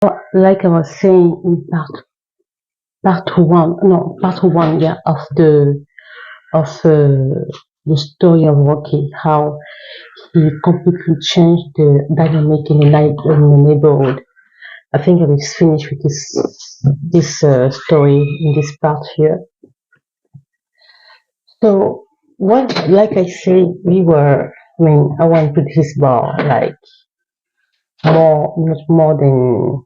Like I was saying in part one, yeah, of the story of Rocky, how he completely changed the dynamic in the night in the neighborhood. I think I will finish with this story in this part here. So what, like I say, we were. I mean, I went to this bar like not more than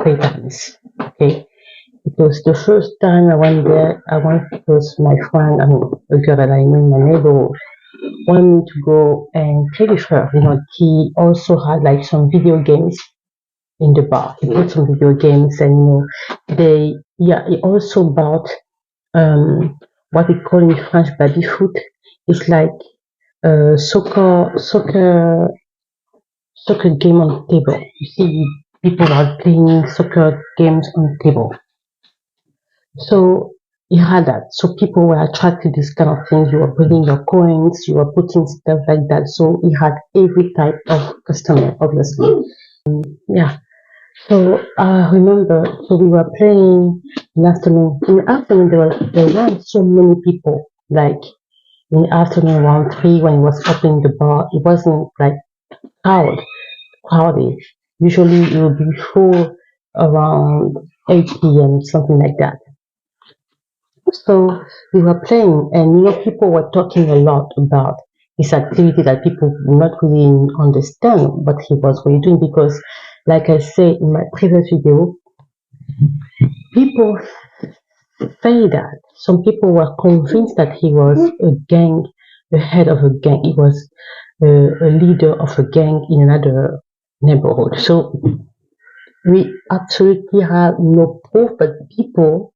3 times. Okay, because the first time I went there, I went because my friend, I mean, a girl that I know in my neighborhood, wanted me to go and play with her. He also had like some video games in the bar. He put some video games, and he also bought um, what we call in French baby foot. It's like soccer game on table. You see, people are playing soccer games on table. So you had that. So people were attracted to this kind of things. You were bringing your coins, you were putting stuff like that. So you had every type of customer, obviously. Yeah. So I remember, so we were playing in the afternoon. In the afternoon, there weren't so many people. Like in the afternoon, around 3, when it was opening the bar, it wasn't like crowded. Usually it would be full around 8 p.m., something like that. So we were playing, and people were talking a lot about this activity that people would not really understand what he was really doing because, like I say in my previous video, people say that some people were convinced that he was the head of a gang. He was a leader of a gang in another neighborhood. So we absolutely have no proof, but people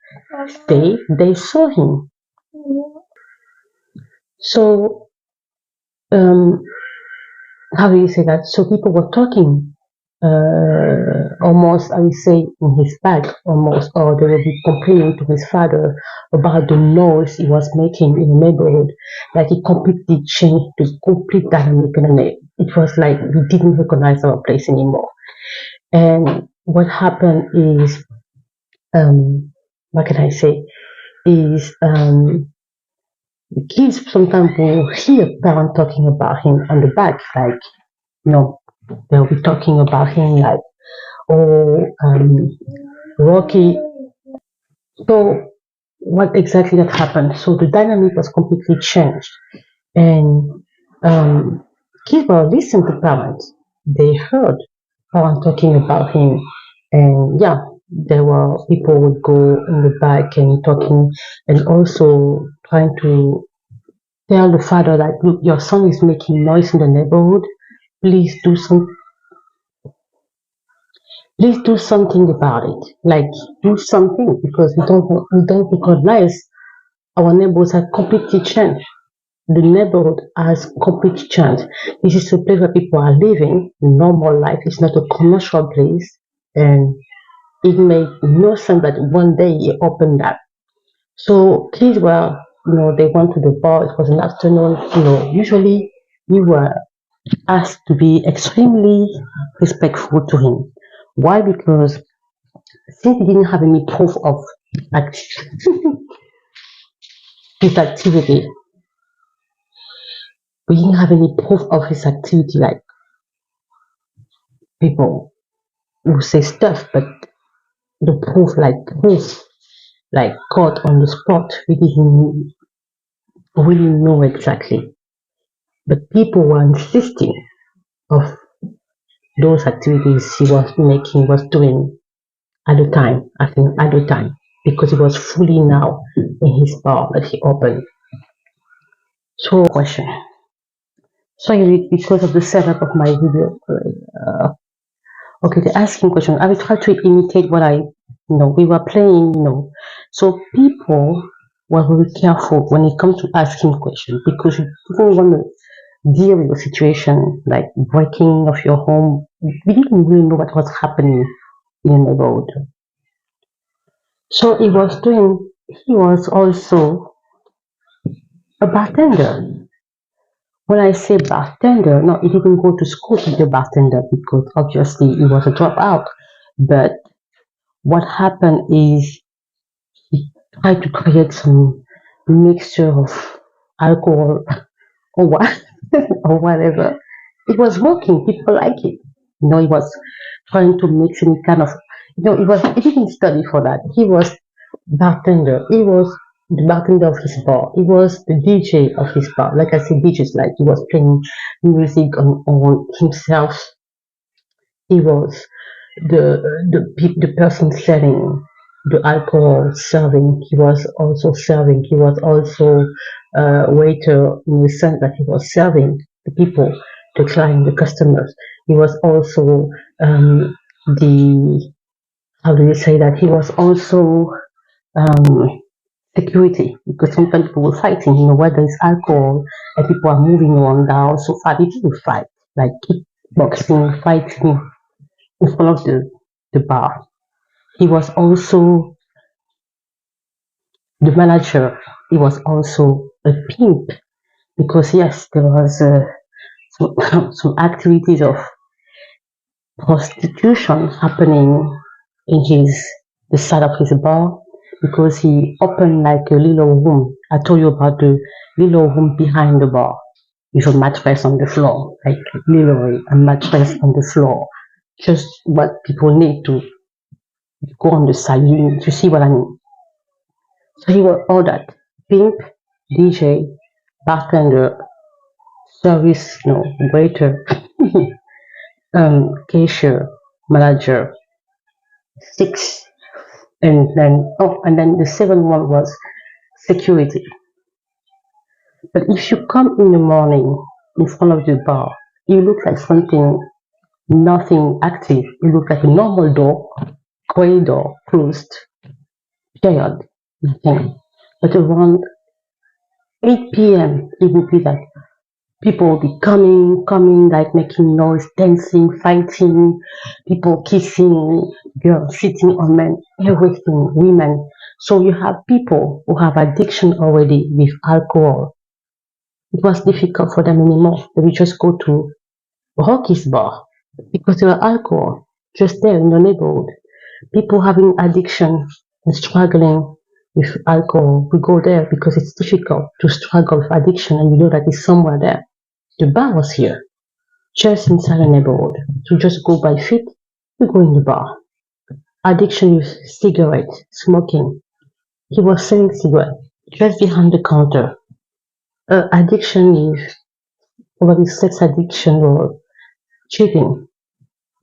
say they saw him. So um, how do you say that? So people were talking almost, I would say, in his back almost, or they would be complaining to his father about the noise he was making in the neighborhood. Like he completely changed the complete dynamic in the neighborhood. It was like we didn't recognize our place anymore. And what happened is, what can I say, is the kids sometimes will hear parents talking about him on the back, like, you know, they'll be talking about him like, oh, Rocky. So what exactly that happened? So the dynamic was completely changed, and um, kids were listening to parents. They heard parents talking about him, and yeah, there were people would go in the back and talking, and also trying to tell the father that, look, your son is making noise in the neighborhood. Please do some please do something about it. Like do something because we don't recognize our neighbors have completely changed. The neighborhood has completely changed. This is a place where people are living normal life. It's not a commercial place, and it made no sense that one day you open that. So kids were, they went to the bar. It was an afternoon. Usually we were asked to be extremely respectful to him. Why? Because since he didn't have any proof of act- his activity, we didn't have any proof of his activity. Like people who say stuff, but the proof, like caught on the spot, we didn't really know exactly. But people were insisting of those activities he was doing at the time. I think at the time because it was fully now in his bar that he opened. So question. Sorry, because of the setup of my video. Okay, the asking question. I will try to imitate what we were playing, So people were very careful when it comes to asking questions because you don't want to deal with a situation like breaking of your home. We didn't really know what was happening in the neighborhood. So he was also a bartender. When I say bartender, no, he didn't go to school to be a bartender because obviously he was a dropout. But what happened is he tried to create some mixture of alcohol or what or whatever. It was working. People like it. He was trying to mix any kind of. He didn't study for that. He was bartender. He was the bartender of his bar. He was the DJ of his bar. Like I said, DJs like he was playing music on himself. He was the person selling the alcohol, serving. He was also serving. He was also a waiter in the sense that he was serving the people, the client, the customers. He was also the how do you say that? He was also um, security because sometimes people will fight where there's alcohol and people are moving around the house. So far, people will fight, like kickboxing, fighting in front of the bar. He was also the manager. He was also a pimp because yes, there was some activities of prostitution happening in his the side of his bar because he opened like a little room. I told you about the little room behind the bar with a mattress on the floor, like literally a mattress on the floor. Just what people need to go on the side. You see what I mean? So he was all that pimp, DJ, bartender, service, waiter, cashier, manager, six, and then the seventh one was security. But if you come in the morning in front of the bar, you look like something, nothing active. You look like a normal door, corridor closed, period, nothing. But around 8 p.m., it will be like people will be coming, like making noise, dancing, fighting, people kissing, girls sitting on men, everything, women. So you have people who have addiction already with alcohol. It was difficult for them anymore. They would just go to Rocky's bar because there were alcohol just there in the neighborhood. People having addiction and struggling with alcohol, we go there because it's difficult to struggle with addiction and you know that it's somewhere there. The bar was here, just inside the neighborhood. To just go by feet, we go in the bar. Addiction with cigarette, smoking. He was selling cigarette just behind the counter. Addiction with probably sex addiction or cheating.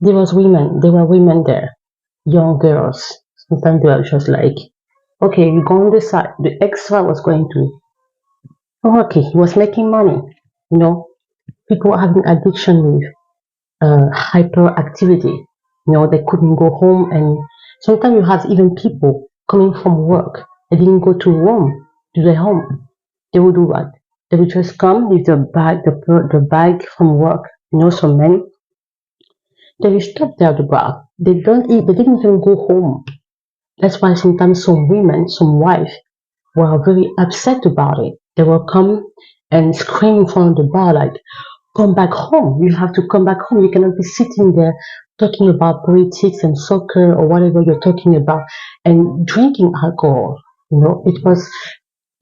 There were women there, young girls. Sometimes they were just like, okay, you go on this side. The extra was going to, oh, okay, he was making money. You know, people having addiction with hyperactivity. They couldn't go home, and sometimes you have even people coming from work. They didn't go to their home. They would do what? They would just come with the bag from work. Some men they will stop there at the bar. They don't eat. They didn't even go home. That's why sometimes some women, some wives, were very upset about it. They will come and scream in front of the bar like, come back home. You have to come back home. You cannot be sitting there talking about politics and soccer or whatever you're talking about and drinking alcohol. It was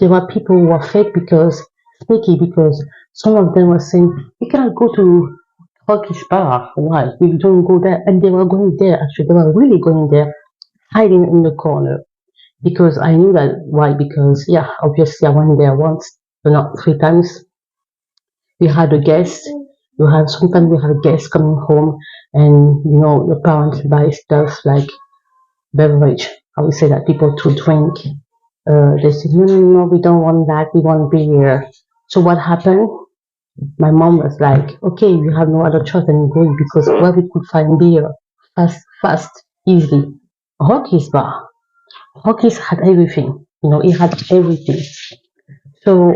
there were people who were sneaky because some of them were saying, you cannot go to Turkish bar. Why? You don't go there. And they were going there actually. They were really going there, hiding in the corner. Because I knew that why? Because yeah, obviously I went there once, but not three times. We had a guest. Sometimes we have guests coming home, and the parents buy stuff like beverage. I would say that people to drink. They say no, no, no, we don't want that. We want beer. So what happened? My mom was like, okay, you have no other choice than going because where we could find beer fast, easily. Hockey's bar. Hockey's had everything. It had everything. So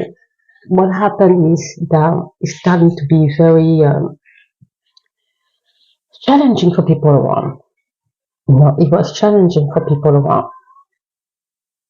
what happened is that it's starting to be very challenging for people around. It was challenging for people around.